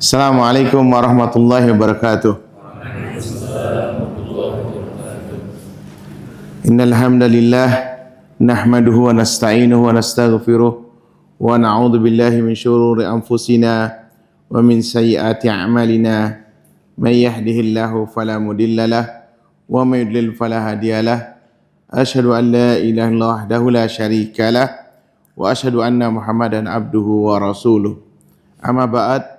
Assalamualaikum warahmatullahi wabarakatuh. Innal hamdalillah nahmaduhu wa nasta'inuhu wa nastaghfiruh wa na'udzu billahi min shururi anfusina wa min sayyiati a'malina. May yahdihillahu fala mudilla lah wa may yudlil fala hadiyalah. Asyhadu an la ilaha illallah wahdahu la syarika lah wa asyhadu anna Muhammadan abduhu wa rasuluh. Amma ba'd.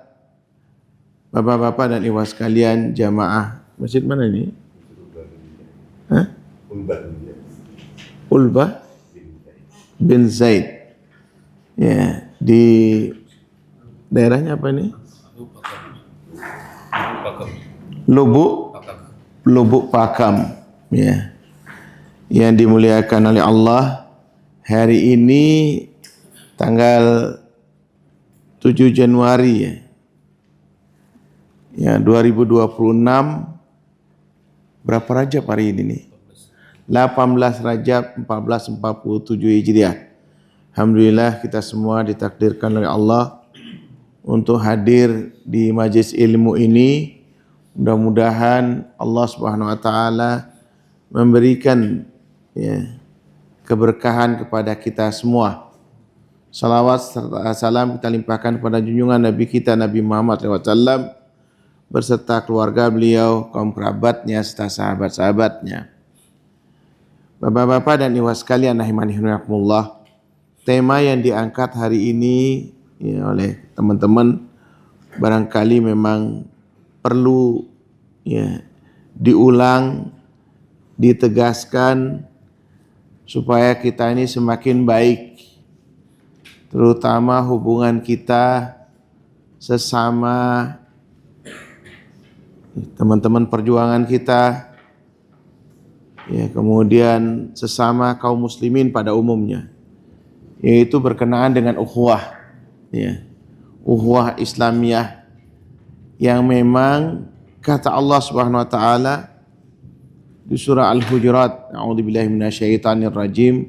Bapak-bapak dan ibu sekalian, jamaah masjid mana ini? Hah? Ulbah bin Zaid. Ya, di daerahnya apa ini? Lubuk Pakam. Ya. Yang dimuliakan oleh Allah, hari ini tanggal 7 Januari ya. Ya, 2026 berapa Rajab hari ini nih? 18 Rajab 1447 Hijriah. Alhamdulillah kita semua ditakdirkan oleh Allah untuk hadir di majelis ilmu ini. Mudah-mudahan Allah Subhanahu wa taala memberikan keberkahan kepada kita semua. Salawat serta salam kita limpahkan kepada junjungan Nabi kita Nabi Muhammad SAW berserta keluarga beliau, kaum kerabatnya, serta sahabat-sahabatnya. Bapak-bapak dan ibu sekalian rahimanihumullah, tema yang diangkat hari ini oleh teman-teman barangkali memang perlu diulang, ditegaskan supaya kita ini semakin baik, terutama hubungan kita sesama teman-teman perjuangan kita, kemudian sesama kaum muslimin pada umumnya, yaitu berkenaan dengan ukhuwah, ukhuwah Islamiyah yang memang kata Allah Subhanahu wa taala di surah Al-Hujurat, a'udzubillahi minasyaitonir rajim,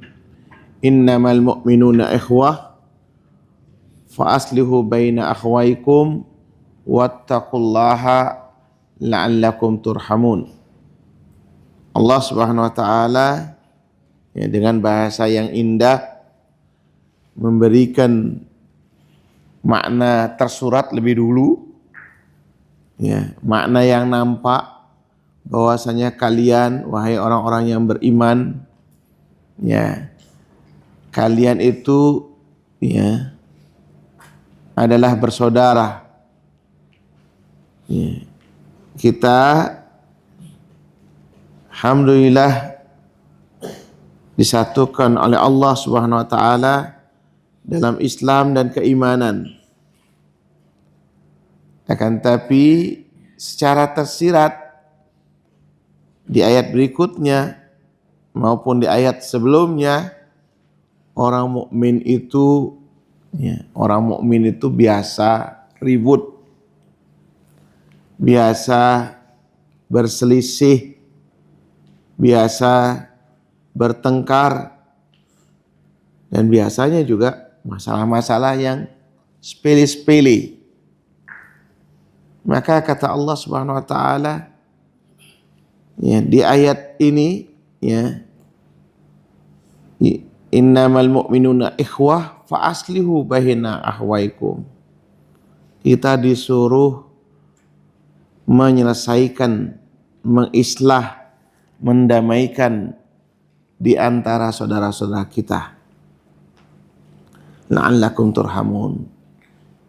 innamal mu'minuna ikhwah fa aslihu baina akhwaykum wattaqullaha la'allakum turhamun. Allah Subhanahu wa taala dengan bahasa yang indah memberikan makna tersurat lebih dulu, makna yang nampak bahwasanya kalian wahai orang-orang yang beriman, kalian itu adalah bersaudara. Kita alhamdulillah disatukan oleh Allah Subhanahu wa taala dalam Islam dan keimanan. Akan tapi secara tersirat di ayat berikutnya maupun di ayat sebelumnya, orang mukmin itu biasa ribut, biasa berselisih, biasa bertengkar, dan biasanya juga masalah-masalah yang sepele-sepele. Maka kata Allah Subhanahu wa taala di ayat ini, innamal mu'minuna ikhwah fa aslihu baina akhwaikum. Kita disuruh menyelesaikan, mengislah, mendamaikan di antara saudara-saudara kita. La'allakum turhamun.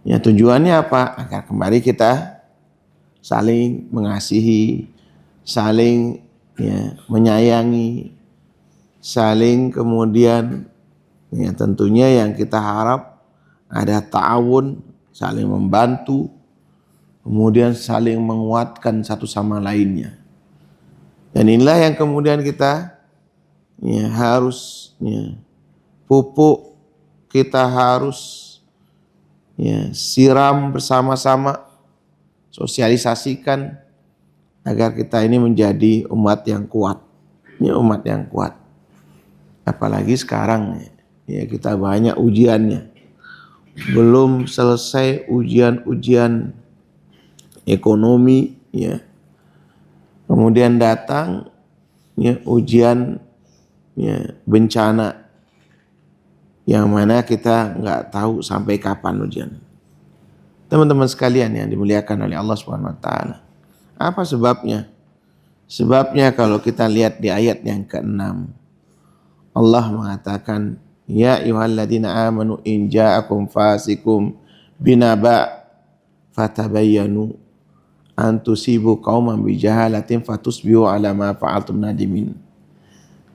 Tujuannya apa? Agar kembali kita saling mengasihi, saling menyayangi, saling kemudian tentunya yang kita harap ada ta'awun, saling membantu, kemudian saling menguatkan satu sama lainnya. Dan inilah yang kemudian kita harus pupuk, kita harus siram bersama-sama, sosialisasikan agar kita ini menjadi umat yang kuat. Umat yang kuat. Apalagi sekarang kita banyak ujiannya. Belum selesai ujian-ujian ekonomi, ya. Kemudian datang ya ujian, ya, bencana yang mana kita nggak tahu sampai kapan ujian. Teman-teman sekalian yang dimuliakan oleh Allah Subhanahu wa taala. Apa sebabnya? Sebabnya kalau kita lihat di ayat yang ke-6, Allah mengatakan, ya ayyuhalladzina amanu in ja'akum fasikum binaba fatabayyanu an tusibu qauman bijahalatin fatusbihu ala ma fa'altum nadimin.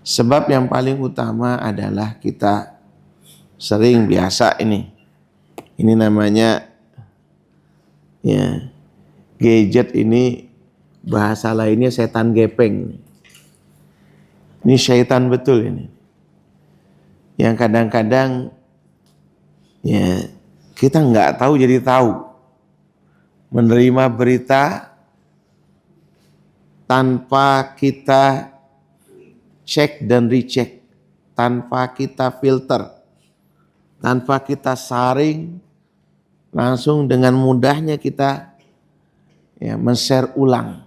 Sebab yang paling utama adalah kita sering biasa ini namanya ya gadget ini, bahasa lainnya setan gepeng. Ini syaitan betul ini. Yang kadang-kadang ya kita nggak tahu jadi tahu. Menerima berita tanpa kita cek dan recheck, tanpa kita filter, tanpa kita saring, langsung dengan mudahnya kita ya men-share ulang.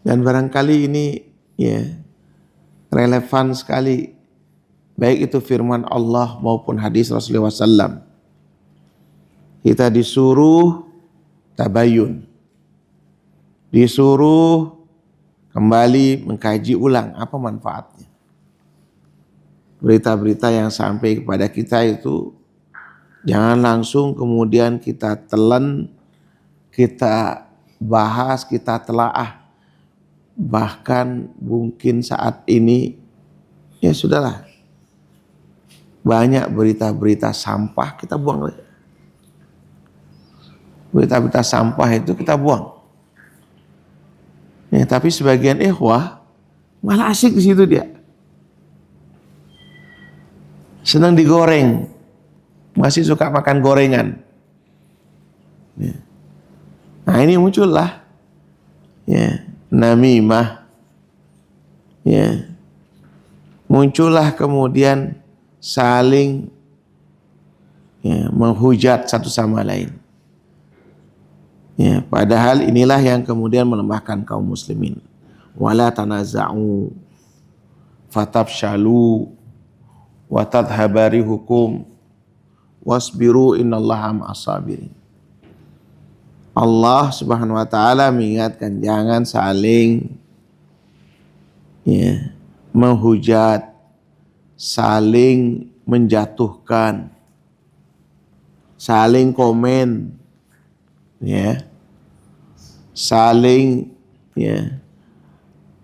Dan barangkali ini ya relevan sekali, baik itu firman Allah maupun hadis Rasulullah SAW. Kita disuruh tabayun, disuruh kembali mengkaji ulang apa manfaatnya. Berita-berita yang sampai kepada kita itu jangan langsung kemudian kita telan, kita bahas, kita telaah. Bahkan mungkin saat ini ya sudahlah, banyak berita-berita sampah kita buang aja. Berita-berita sampah itu kita buang. Ya, tapi sebagian ikhwah malah asik di situ dia. Senang digoreng. Masih suka makan gorengan. Ya. Nah, ini muncullah ya namimah. Ya. Muncullah kemudian saling ya, menghujat satu sama lain. Ya, padahal inilah yang kemudian melemahkan kaum muslimin. Wala tanaza'u fatabshalu wa tadhhabari hukum wasbiru innallaha ma'as sabirin. Allah Subhanahu wa taala mengingatkan jangan saling ya, menghujat, saling menjatuhkan, saling komen, ya, saling ya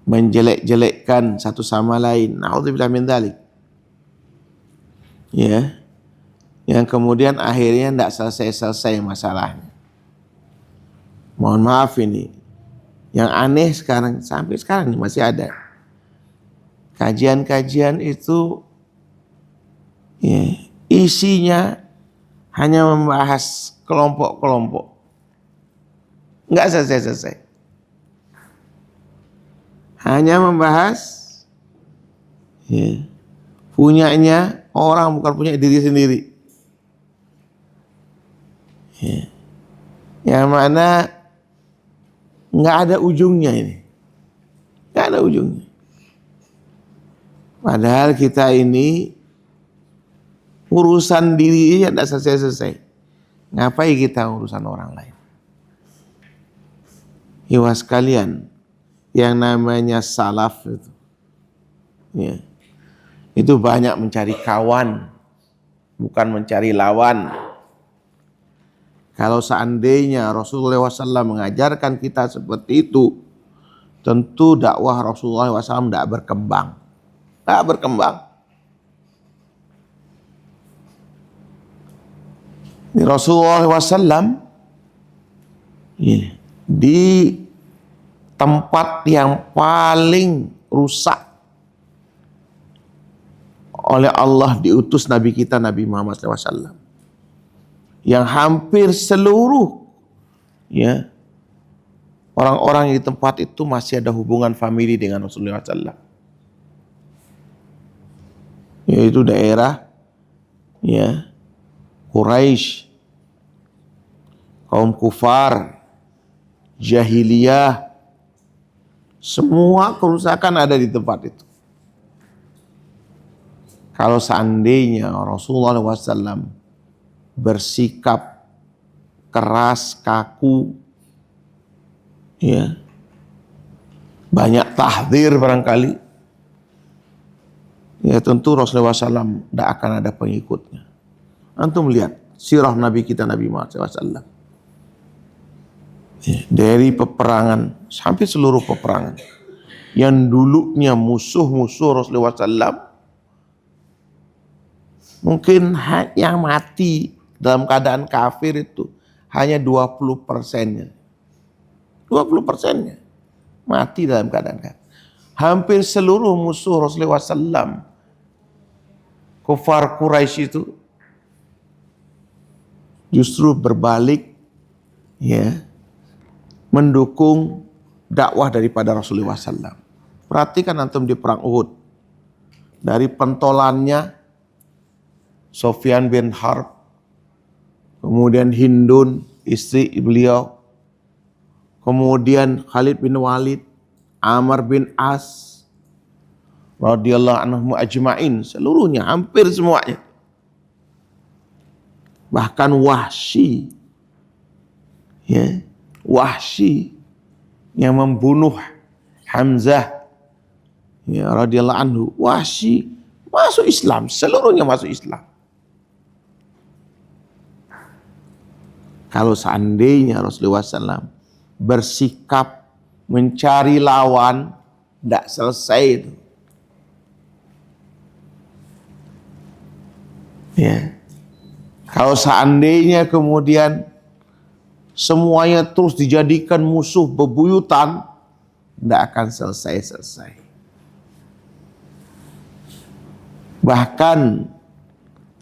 menjelek-jelekkan satu sama lain. Na'udzubillah min dzalik. Ya. Yang kemudian akhirnya tidak selesai-selesai masalahnya. Mohon maaf ini. Yang aneh sekarang, sampai sekarang ini masih ada. Kajian-kajian itu ya, isinya hanya membahas kelompok-kelompok. Enggak selesai-selesai. Hanya membahas ya, punyanya orang, bukan punya diri sendiri. Ya. Yang mana enggak ada ujungnya ini. Enggak ada ujungnya. Padahal kita ini urusan diri ya tidak selesai-selesai. Ngapain kita urusan orang lain? Ikhwah sekalian, yang namanya salaf itu, ya, itu banyak mencari kawan, bukan mencari lawan. Kalau seandainya Rasulullah SAW mengajarkan kita seperti itu, tentu dakwah Rasulullah SAW tidak berkembang. Tidak berkembang. Rasulullah SAW di tempat yang paling rusak oleh Allah diutus Nabi kita Nabi Muhammad SAW, yang hampir seluruh ya orang-orang di tempat itu masih ada hubungan famili dengan Rasulullah SAW, yaitu daerah ya Quraisy, kaum kufar, jahiliyah, semua kerusakan ada di tempat itu. Kalau seandainya Rasulullah SAW bersikap keras, kaku, ya, banyak tahdzir barangkali, ya tentu Rasulullah SAW tidak akan ada pengikutnya. Antum lihat sirah Nabi kita Nabi Muhammad SAW. Dari peperangan sampai seluruh peperangan yang dulunya musuh-musuh Rasulullah SAW, mungkin yang mati dalam keadaan kafir itu hanya 20%-nya. 20%-nya mati dalam keadaan kafir. Hampir seluruh musuh Rasulullah SAW, kufar Quraisy itu justru berbalik, ya, mendukung dakwah daripada Rasulullah SAW. Perhatikan antum di perang Uhud, dari pentolannya Sofyan bin Harb, kemudian Hindun istri beliau, kemudian Khalid bin Walid, Amr bin As, radhiyallahu anhum ajma'in, seluruhnya, hampir semuanya. Bahkan Wahsy, ya, Wahsy yang membunuh Hamzah, ya, radhiyallahu anhu, Wahsy masuk Islam, seluruhnya masuk Islam. Kalau seandainya Rasulullah SAW bersikap mencari lawan, tidak selesai itu. Ya. Kalau seandainya kemudian semuanya terus dijadikan musuh bebuyutan, tidak akan selesai-selesai. Bahkan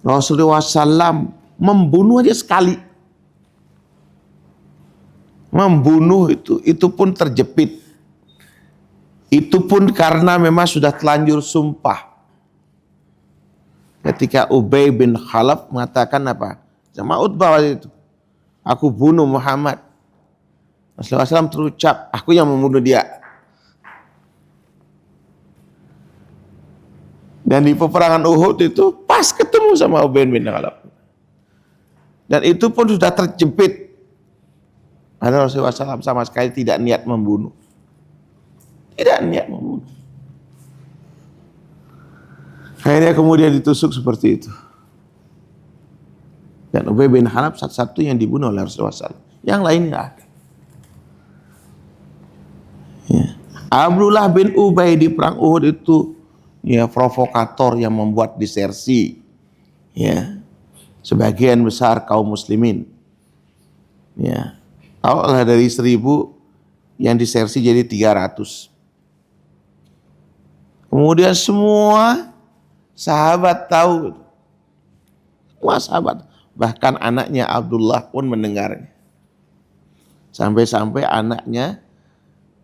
Rasulullah SAW membunuh aja sekali. Membunuh itu pun terjepit. Itu pun karena memang sudah telanjur sumpah. Ketika Ubay bin Khalaf mengatakan apa? Sama Utbah waktu itu, aku bunuh Muhammad. Rasulullah SAW terucap, aku yang membunuh dia. Dan di peperangan Uhud itu pas ketemu sama Ubay bin Khalaf. Dan itu pun sudah terjepit. Ada Rasulullah SAW sama sekali tidak niat membunuh. Tidak niat membunuh. Akhirnya kemudian ditusuk seperti itu. Dan Ubay bin Khalaf satu-satu yang dibunuh oleh Rasulullah SAW. Yang lain tidak ada. Ya. Abdullah bin Ubay di perang Uhud itu, ya, provokator yang membuat disersi, ya, sebagian besar kaum muslimin. Ya. Tahulah dari 1000 yang disersi jadi 300. Kemudian semua sahabat tahu, semua sahabat, bahkan anaknya Abdullah pun mendengarnya. Sampai-sampai anaknya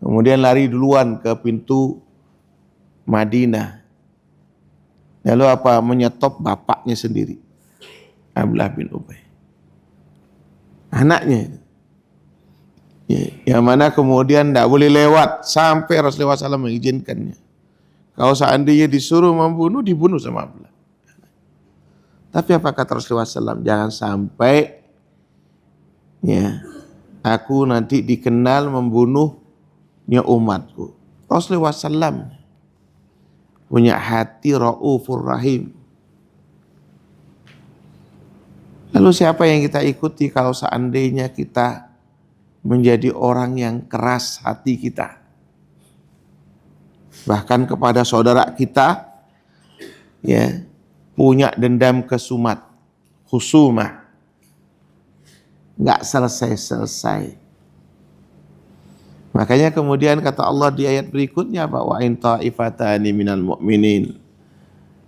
kemudian lari duluan ke pintu Madinah. Lalu apa? Menyetop bapaknya sendiri, Abdullah bin Ubay. Anaknya, ya, yang mana kemudian tidak boleh lewat sampai Rasulullah SAW mengizinkannya. Kalau seandainya disuruh membunuh, dibunuh sama Abdullah. Tapi apa kata Rasulullah SAW? Jangan sampai, ya, aku nanti dikenal membunuhnya umatku. Rasulullah SAW punya hati Raufur Rahim. Lalu siapa yang kita ikuti kalau seandainya kita menjadi orang yang keras hati kita? Bahkan kepada saudara kita, ya, punya dendam kesumat, khusumah, nggak selesai-selesai. Makanya kemudian kata Allah di ayat berikutnya, bahwa in ta'ifatani minal mu'minin,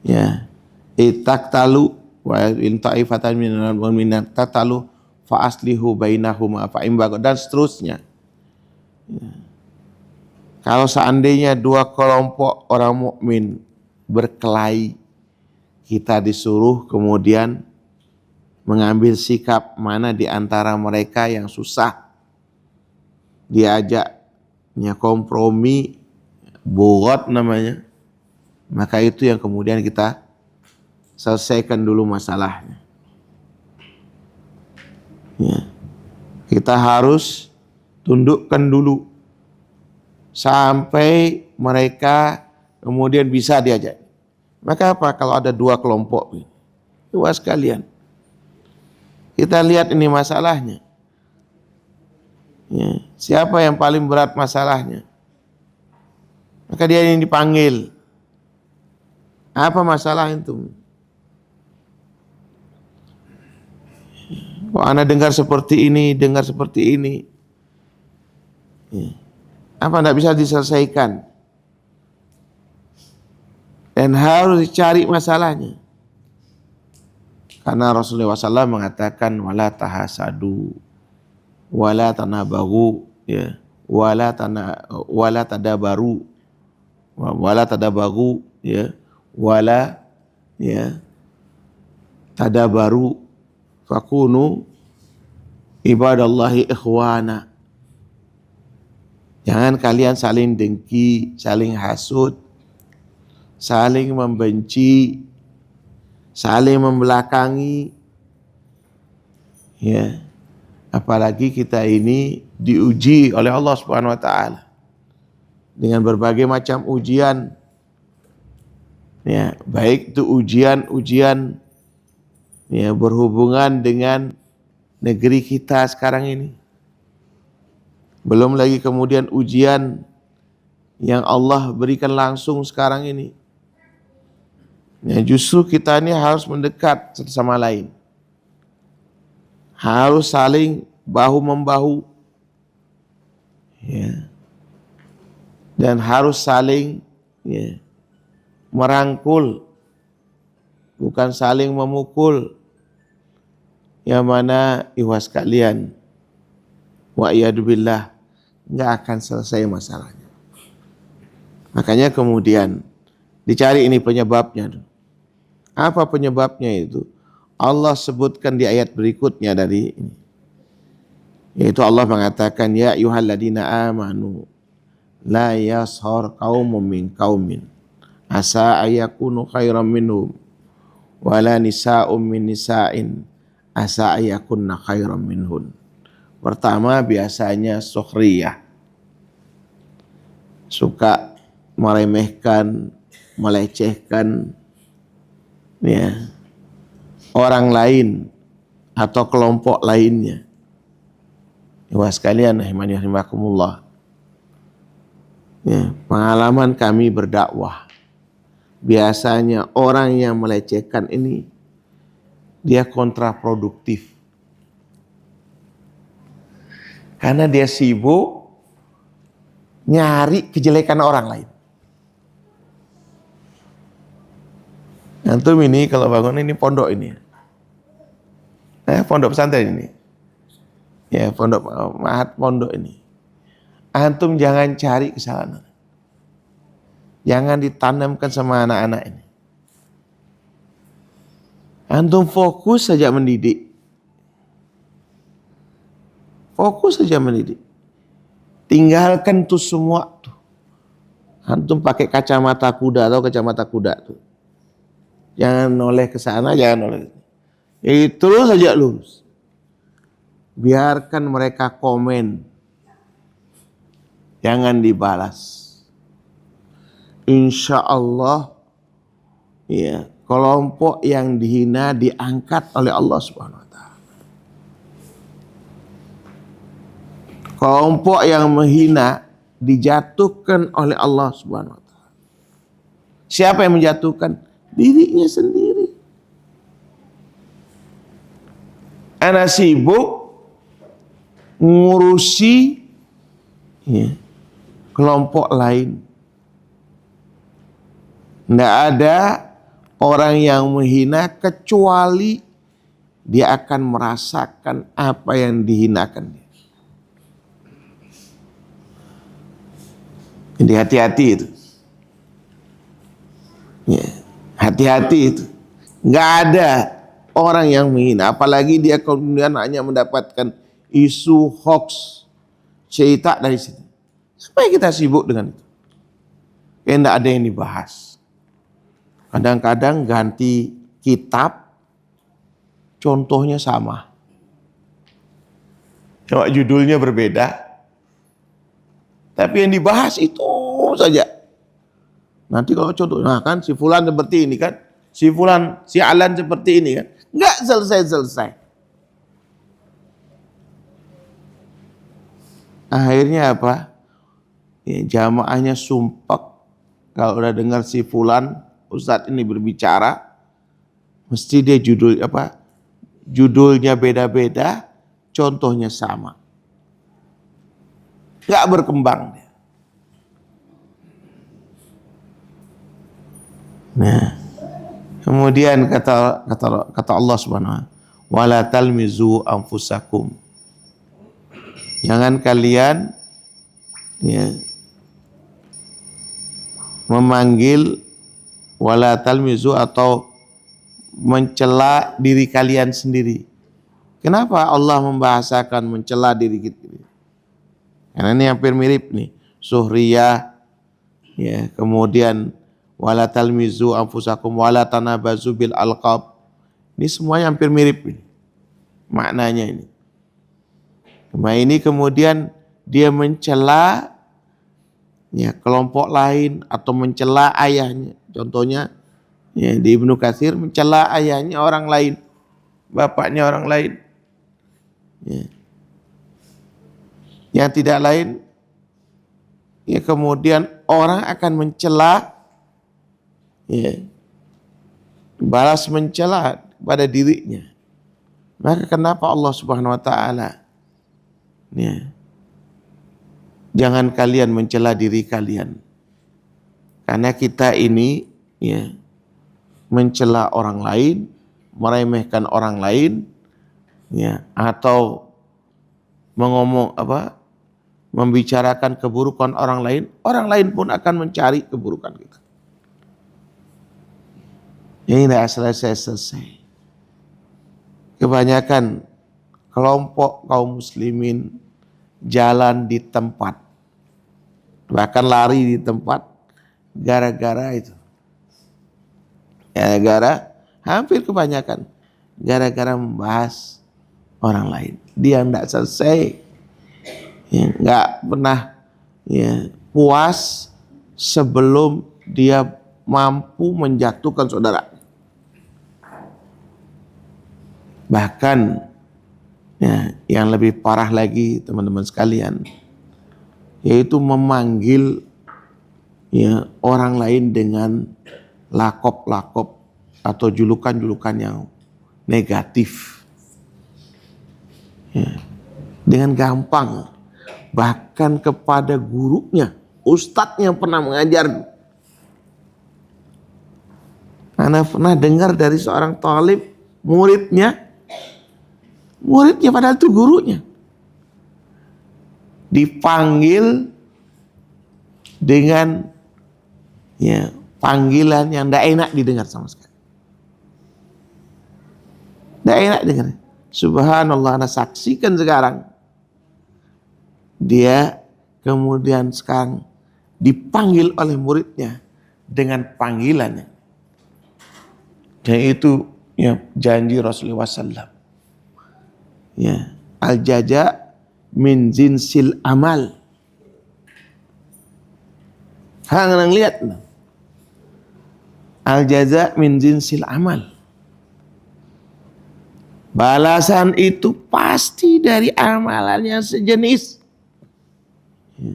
ya, itaktalu wa in ta'ifatani minal mu'minin tatalu fa aslihu bainahuma fa imbago, dan seterusnya. Ya. Kalau seandainya dua kelompok orang mukmin berkelahi, kita disuruh kemudian mengambil sikap mana di antara mereka yang susah diajaknya kompromi, bugot namanya, maka itu yang kemudian kita selesaikan dulu masalahnya. Ya. Kita harus tundukkan dulu sampai mereka kemudian bisa diajak. Maka apa kalau ada dua kelompok? Dua sekalian. Kita lihat ini masalahnya. Ya. Siapa yang paling berat masalahnya? Maka dia yang dipanggil. Apa masalah itu? Kok Anda dengar seperti ini, dengar seperti ini. Ya. Apa tidak bisa diselesaikan? Dan harus dicari masalahnya. Karena Rasulullah SAW mengatakan wala tahasadu, wala tanabahu, ya, wala tadabaru, wala tadabaru, ya, wala ya tadabaru, fakunu ibadallahi ikhwana. Jangan kalian saling dengki, saling hasud, saling membenci, saling membelakangi. Ya. Apalagi kita ini diuji oleh Allah Subhanahu wa taala dengan berbagai macam ujian. Ya, baik itu ujian ya berhubungan dengan negeri kita sekarang ini. Belum lagi kemudian ujian yang Allah berikan langsung sekarang ini. Ya, justru kita ini harus mendekat satu sama lain. Harus saling bahu-membahu. Ya. Dan harus saling ya, merangkul. Bukan saling memukul. Yang mana ikhwas kalian, wa iyyadubillah, nggak akan selesai masalahnya. Makanya kemudian dicari ini penyebabnya. Apa penyebabnya itu? Allah sebutkan di ayat berikutnya dari ini. Yaitu Allah mengatakan ya ayyuhalladzina amanu la yashar qaumun min qaumin asa ayakunu khairam minhum wala nisa'um min nisa'in asa ayakunna khairam minhun. Pertama biasanya sukhriyah, suka meremehkan, melecehkan ya orang lain atau kelompok lainnya. Wah sekalian rahimani rahimakumullah. Ya, pengalaman kami berdakwah. Biasanya orang yang melecehkan ini dia kontraproduktif. Karena dia sibuk nyari kejelekan orang lain. Antum ini kalau bangun ini pondok ini. Pondok pesantren ini. Ya, pondok mahat pondok ini. Antum jangan cari kesalahan. Jangan ditanamkan sama anak-anak ini. Antum fokus saja mendidik. Fokus saja mendidik. Tinggalkan tuh semua tuh. Antum pakai kacamata kuda atau kacamata kuda tuh. Jangan noleh ke sana, jangan noleh. Terus saja lurus. Biarkan mereka komen. Jangan dibalas. Insya Allah ya, kelompok yang dihina diangkat oleh Allah Subhanahu wa taala. Kelompok yang menghina dijatuhkan oleh Allah Subhanahu wa taala. Siapa yang menjatuhkan? Dirinya sendiri. Ana sibuk ngurusi ya, kelompok lain. Tidak ada orang yang menghina kecuali dia akan merasakan apa yang dihinakan. Jadi hati-hati itu. Ya, hati-hati itu. Nggak ada orang yang menghina, apalagi dia kemudian hanya mendapatkan isu hoax, cerita dari situ. Supaya kita sibuk dengan itu. Kayak tidak ada yang dibahas. Kadang-kadang ganti kitab, contohnya sama. Cuma judulnya berbeda. Tapi yang dibahas itu saja. Nanti kalau contoh, nah kan si fulan seperti ini kan, si fulan, si Alan seperti ini kan. Enggak selesai-selesai. Akhirnya apa? Ya, jamaahnya sumpek. Kalau udah dengar si fulan, ustadz ini berbicara, mesti dia judulnya beda-beda, contohnya sama. Enggak berkembang. Nah, kemudian kata Allah Subhanahu wala talmizu anfusakum. Jangan kalian memanggil wala talmizu atau mencela diri kalian sendiri. Kenapa Allah membahasakan mencela diri kita? Karena ini hampir mirip nih. Suhriyah, ya, kemudian wala talmizu anfusakum wala tanabazu bil alqab. Ini semuanya hampir mirip ini. Maknanya ini. Nah, ini kemudian dia mencela ya kelompok lain atau mencela ayahnya. Contohnya ya, di Ibnu Katsir mencela ayahnya orang lain, bapaknya orang lain. Ya. Yang tidak lain ya kemudian orang akan mencela ya, balas mencela pada dirinya. Maka kenapa Allah Subhanahu wa taala ya, jangan kalian mencela diri kalian. Karena kita ini ya mencela orang lain, meremehkan orang lain ya, atau membicarakan keburukan orang lain pun akan mencari keburukan kita. Ini tidak selesai-selesai. Kebanyakan kelompok kaum muslimin jalan di tempat, bahkan lari di tempat, gara-gara itu. Hampir kebanyakan gara-gara membahas orang lain. Dia tidak selesai, nggak pernah puas sebelum dia mampu menjatuhkan saudara. Bahkan ya, yang lebih parah lagi teman-teman sekalian, yaitu memanggil ya orang lain dengan lakop-lakop atau julukan-julukan yang negatif ya, dengan gampang, bahkan kepada gurunya, ustadznya yang pernah mengajar. Ana pernah dengar dari seorang talib, muridnya padahal itu gurunya, dipanggil dengan ya panggilan yang tidak enak didengar sama sekali. Tidak enak dengar. Subhanallah, Anda saksikan sekarang dia kemudian sekarang dipanggil oleh muridnya dengan panggilannya, yaitu ya janji Rasulullah SAW. Ya, al-jaza min jinsil amal. Hang lihat, al-jaza min jinsil amal. Balasan itu pasti dari amalan yang sejenis ya,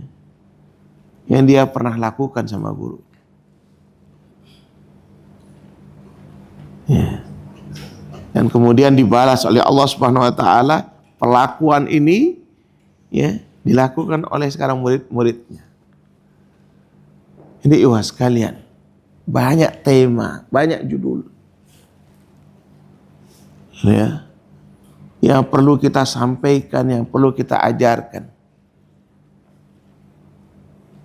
yang dia pernah lakukan sama guru. Ya. Dan kemudian dibalas oleh Allah Subhanahu wa taala, perlakuan ini ya dilakukan oleh sekarang murid-muridnya. Ini ikhwas sekalian, banyak tema, banyak judul ya, yang perlu kita sampaikan, yang perlu kita ajarkan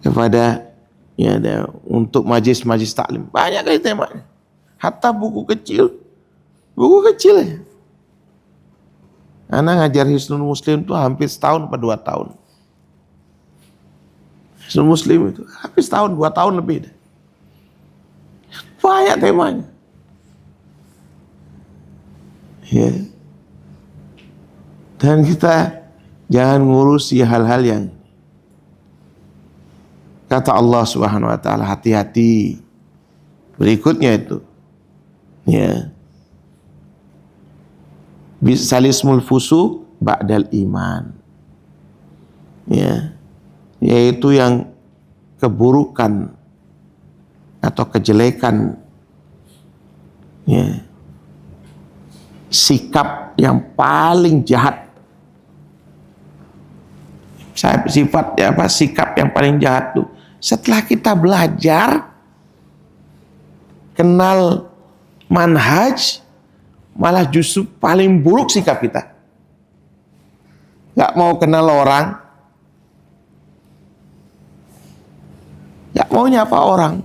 kepada ya untuk majlis-majlis taklim. Banyak kali temanya. Hatta buku kecil Buku kecil ya. Anak ngajar Hisnul Muslim tuh hampir setahun atau 2 tahun. Hisnul Muslim itu hampir setahun, 2 tahun lebih. Banyak temanya. Ya. Dan kita jangan ngurusi hal-hal yang kata Allah Subhanahu wa taala, hati-hati. Berikutnya itu ya. Bisalismul fusuq ba'dal iman. Ya. Yaitu yang keburukan atau kejelekan, ya, sikap yang paling jahat, sikap yang paling jahat tuh setelah kita belajar kenal manhaj, malah justru paling buruk sikap kita. Gak mau kenal orang, gak mau nyapa orang.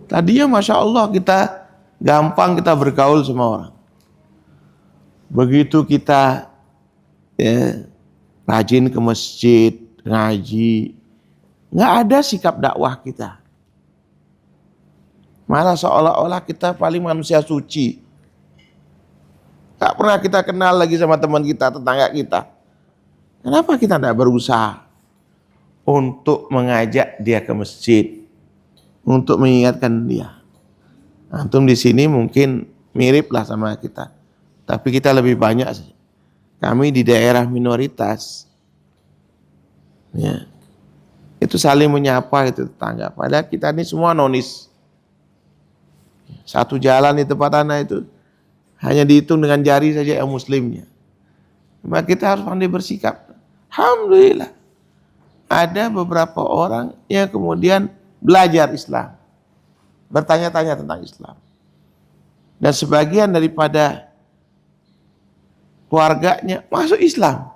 Tadinya Masya Allah kita gampang kita bergaul sama orang. Begitu kita rajin ke masjid, ngaji, nggak ada sikap dakwah kita. Malah seolah-olah kita paling manusia suci. Gak pernah kita kenal lagi sama teman kita, tetangga kita. Kenapa kita tidak berusaha untuk mengajak dia ke masjid, untuk mengingatkan dia? Antum di sini mungkin mirip lah sama kita, tapi kita lebih banyak sih. Kami di daerah minoritas, ya, itu saling menyapa itu tetangga. Padahal kita ini semua nonis. Satu jalan di tempat tanah itu hanya dihitung dengan jari saja yang muslimnya. Maka kita harus pandai bersikap. Alhamdulillah ada beberapa orang yang kemudian belajar Islam, bertanya-tanya tentang Islam, dan sebagian daripada keluarganya masuk Islam.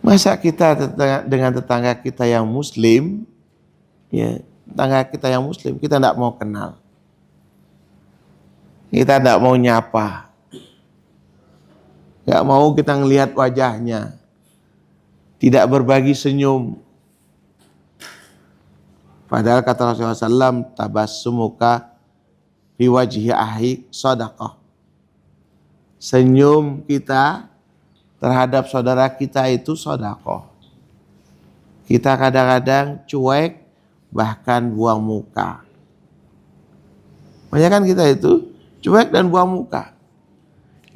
Masa kita dengan tetangga kita yang muslim, ya, tetangga kita yang muslim kita tidak mau kenal, kita tidak mau nyapa, nggak mau kita ngelihat wajahnya, tidak berbagi senyum. Padahal kata Rasulullah SAW, tabassumuka fi wajhi ahi sadaqah. Senyum kita terhadap saudara kita itu sedekah. Kita kadang-kadang cuek, bahkan buang muka. Banyak kan kita itu cuek dan buang muka.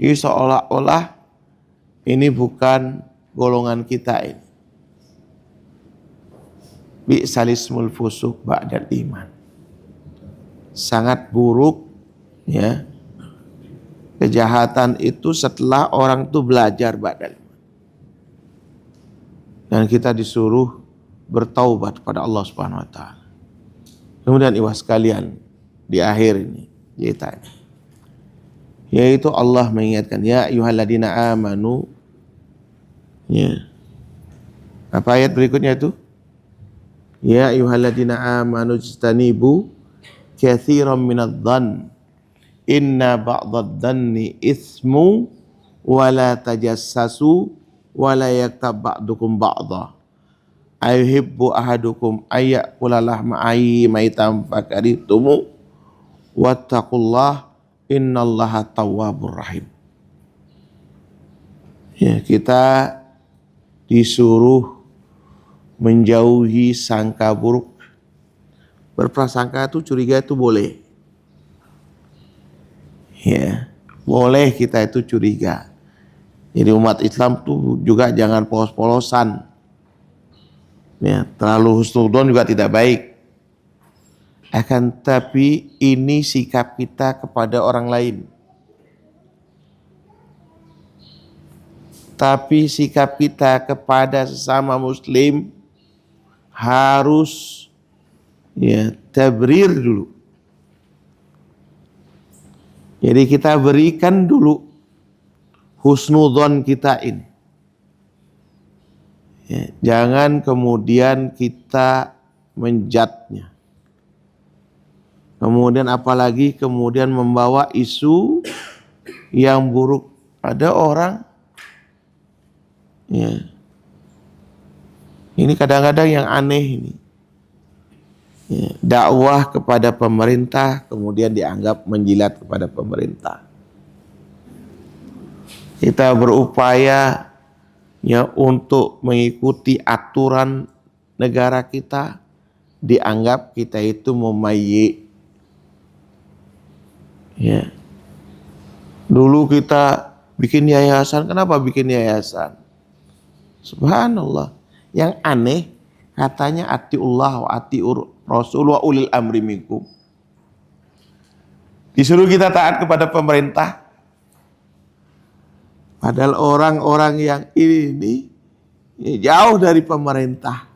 Ini seolah-olah ini bukan golongan kita ini. Bi'salismul fusuq ba'dal iman. Sangat buruk, ya, kejahatan itu setelah orang itu belajar ba'dal iman. Dan kita disuruh bertaubat kepada Allah Subhanahu wa taala. Kemudian ikhwas sekalian, di akhir ini yaitu Allah mengingatkan, ya ayyuhalladzina amanu, ya. Apa ayat berikutnya itu? Ya ayyuhalladzina amanu ijtanibu katsiran minadh-dhann inna ba'dadh-dhanni itsmu wa la tajassasu wa la yaktab ba'dukum ba'dha ayuhibbu ahadukum ayyakula lahma maitam fakaritumu wattaqullah innallaha tawwabur rahim. Ya, kita disuruh menjauhi sangka buruk. Berprasangka itu, curiga itu boleh. Ya, boleh kita itu curiga. Jadi umat Islam tuh juga jangan polos-polosan. Ya, terlalu husnudzon juga tidak baik. Akan tapi ini sikap kita kepada orang lain. Tapi sikap kita kepada sesama muslim harus, ya, tabrir dulu. Jadi kita berikan dulu husnudzon kita ini. Ya, jangan kemudian kita menjudge-nya. Kemudian apalagi kemudian membawa isu yang buruk. Ada orang, ya, ini kadang-kadang yang aneh ini, ya, dakwah kepada pemerintah kemudian dianggap menjilat kepada pemerintah. Kita berupaya ya untuk mengikuti aturan negara kita, dianggap kita itu memayik. Ya. Dulu kita bikin yayasan, kenapa bikin yayasan? Subhanallah. Yang aneh katanya atiullah wa atiur rasul wa ulil amri minkum. Disuruh kita taat kepada pemerintah. Padahal orang-orang yang ini jauh dari pemerintah.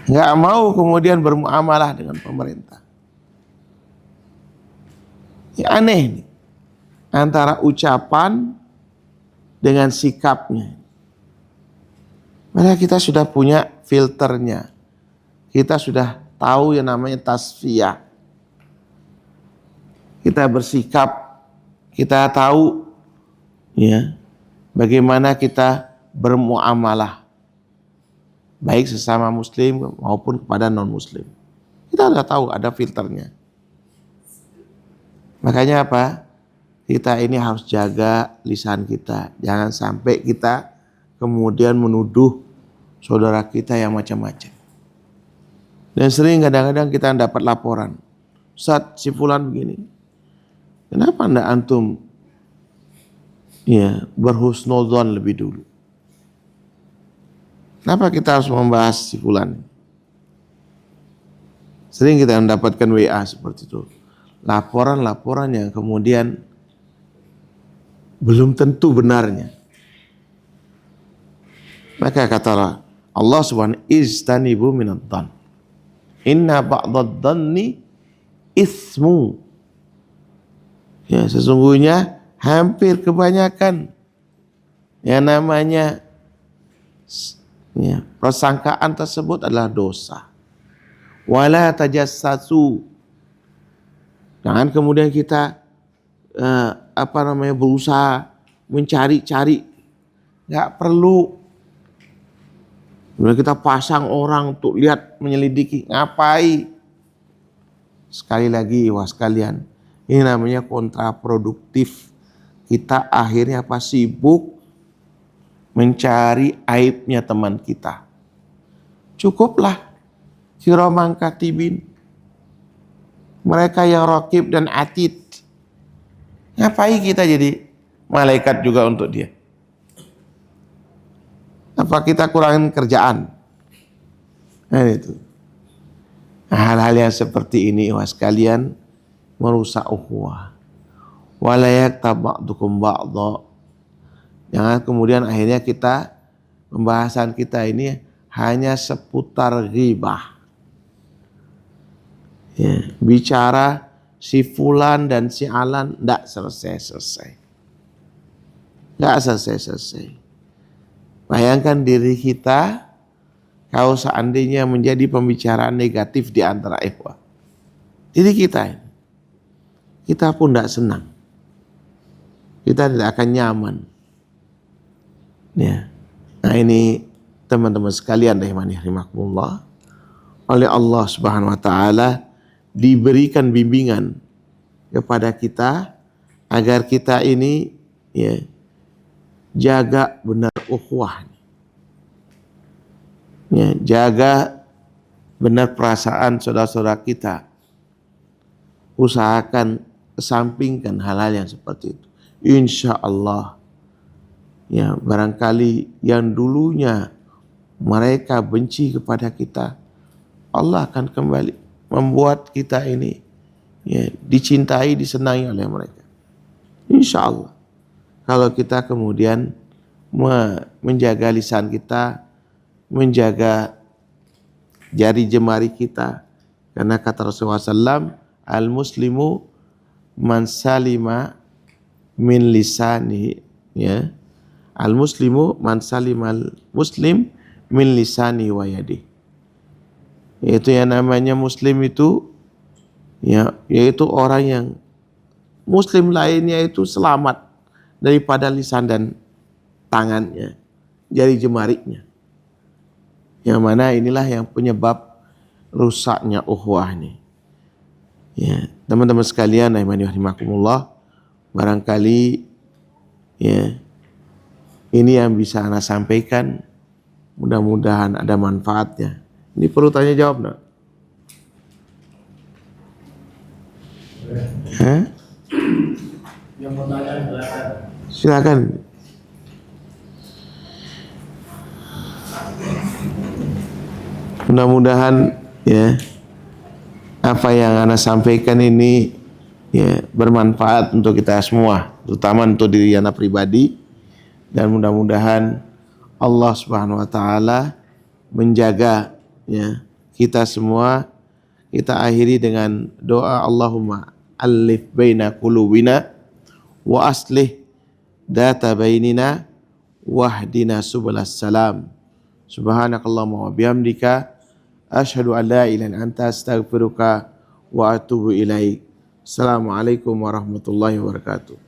Nggak mau kemudian bermuamalah dengan pemerintah. Ya aneh nih. Antara ucapan dengan sikapnya. Padahal kita sudah punya filternya. Kita sudah tahu yang namanya tasfiyah. Kita bersikap, kita tahu ya bagaimana kita bermuamalah baik sesama muslim maupun kepada non muslim. Kita sudah tahu ada filternya. Makanya apa? Kita ini harus jaga lisan kita. Jangan sampai kita kemudian menuduh saudara kita yang macam-macam. Dan sering kadang-kadang kita dapat laporan. Ustaz, si fulan begini. Kenapa anda antum ya berhusnuzon lebih dulu? Kenapa kita harus membahas si fulan? Sering kita mendapatkan WA seperti itu. Laporan-laporan yang kemudian belum tentu benarnya. Maka kata Allah subhanahu istanibu minadh-dhann. Inna ba'dadh-dhanni ismu. Ya, sesungguhnya hampir kebanyakan yang namanya ya, persangkaan tersebut adalah dosa. Wala tajassasu. Jangan kemudian kita berusaha mencari-cari. Nggak perlu. Kemudian kita pasang orang untuk lihat menyelidiki. Ngapain? Sekali lagi wah sekalian. Ini namanya kontraproduktif. Kita akhirnya sibuk mencari aibnya teman kita. Cukuplah kiraman katibin. Mereka yang raqib dan atid. Ngapain kita jadi malaikat juga untuk dia? Apa kita kurangin kerjaan? Nah itu. Hal-hal yang seperti ini wah sekalian merusak ukhuwah. Wala yaktab ba'dukum ba'dha. Jangan kemudian akhirnya kita pembahasan kita ini hanya seputar ghibah. Ya, bicara si fulan dan si alan enggak selesai-selesai. Enggak selesai-selesai. Bayangkan diri kita kalau seandainya menjadi pembicaraan negatif di antara ikhwah. Diri kita ini. Kita pun tidak senang. Kita tidak akan nyaman. Ya. Nah ini teman-teman sekalian rahimani rahimakumullah. Oleh Allah Subhanahu wa taala diberikan bimbingan kepada kita agar kita ini ya jaga benar ukhuwah. Ya, jaga benar perasaan saudara-saudara kita. Usahakan kesampingkan hal-hal yang seperti itu. Insya Allah, ya barangkali yang dulunya mereka benci kepada kita, Allah akan kembali membuat kita ini ya dicintai, disenangi oleh mereka. Insya Allah. Kalau kita kemudian menjaga lisan kita, menjaga jari jemari kita, karena kata Rasulullah SAW, al-muslimu man salima min lisani, ya. Al-muslimu man salimal muslim min lisani wa yadi. Yaitu yang namanya muslim itu ya, yaitu orang yang muslim lainnya itu selamat daripada lisan dan tangannya, jari jemarinya. Yang mana inilah yang penyebab rusaknya ukhuwah ini. Ya, teman-teman sekalian, rahimakumullah, barangkali ya ini yang bisa Ana sampaikan, mudah-mudahan ada manfaatnya. Ini perlu tanya jawab enggak? Hah? Yang mau tanya Silakan. Mudah-mudahan ya apa yang Ana sampaikan ini ya bermanfaat untuk kita semua, terutama untuk diri Ana pribadi, dan mudah-mudahan Allah Subhanahu wa taala menjaga ya kita semua. Kita akhiri dengan doa, Allahumma alif baina qulubina wa aslih data bainina wahdina subulas salam. Subhanakallahumma wa bihamdika asyhadu an la ilaha illa anta astaghfiruka wa atubu ilaik. Assalamualaikum warahmatullahi wabarakatuh.